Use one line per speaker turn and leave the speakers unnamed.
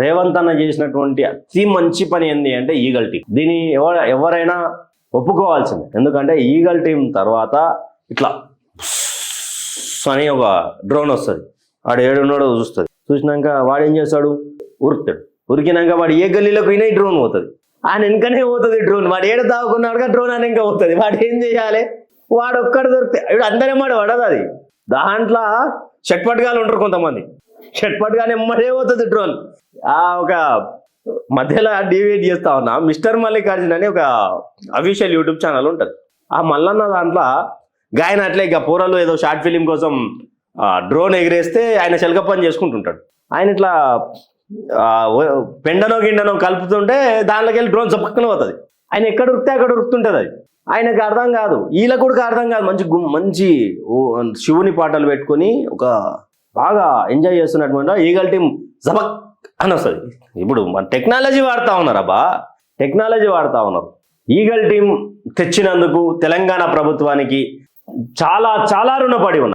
రేవంత్ అన్న చేసినటువంటి అతి మంచి పని ఏంది అంటే ఈగల్ టీం. దీన్ని ఎవరైనా ఒప్పుకోవాల్సిందే. ఎందుకంటే ఈగల్ టీం తర్వాత ఇట్లా అని ఒక డ్రోన్ వస్తుంది, వాడు ఏడున్నాడో చూస్తుంది. చూసినాక వాడు ఏం చేస్తాడు, ఉరుకుతాడు. ఉరికినాక వాడు ఏ గల్లీలోకి పోయినా ఈ డ్రోన్ పోతుంది. ఆయన వెనకనే పోతుంది డ్రోన్. వాడు ఏడ తాగుకున్నాడుగా డ్రోన్ అని ఇంకా పోతుంది. వాడు ఏం చేయాలి, వాడు ఒక్కడు దొరికితే ఇప్పుడు అందరే మాట పడదు. అది దాంట్లో షట్పట్గాలు ఉంటారు కొంతమంది, షట్పట్గానే ఎమ్మడే పోతుంది డ్రోన్. ఒక మధ్యలో డివేట్ చేస్తా ఉన్నా, మిస్టర్ మల్లికార్జున్ అని ఒక అఫీషియల్ యూట్యూబ్ ఛానల్ ఉంటుంది. ఆ మల్లన్న దాంట్లో గాయన అట్లే ఇక పూరలు ఏదో షార్ట్ ఫిలిం కోసం డ్రోన్ ఎగిరేస్తే ఆయన శల్క పని చేసుకుంటుంటాడు. ఆయన ఇట్లా పెండనో గిండనో కలుపుతుంటే దాంట్లోకి వెళ్ళి డ్రోన్ పక్కన పోతుంది. ఆయన ఎక్కడ ఉరికితే అక్కడ ఉరుకుతుంటుంది. అది ఆయనకు అర్థం కాదు, వీళ్ళకు కూడా అర్థం కాదు. మంచి శివుని పాటలు పెట్టుకొని ఒక బాగా ఎంజాయ్ చేస్తున్నటువంటి ఈగల్ టీం జబక్ అని వస్తుంది. ఇప్పుడు మన టెక్నాలజీ వాడుతూ ఉన్నారు, అబ్బా టెక్నాలజీ వాడుతూ ఉన్నారు. ఈగల్ టీం తెచ్చినందుకు తెలంగాణ ప్రభుత్వానికి చాలా చాలా రుణపడి ఉన్నారు.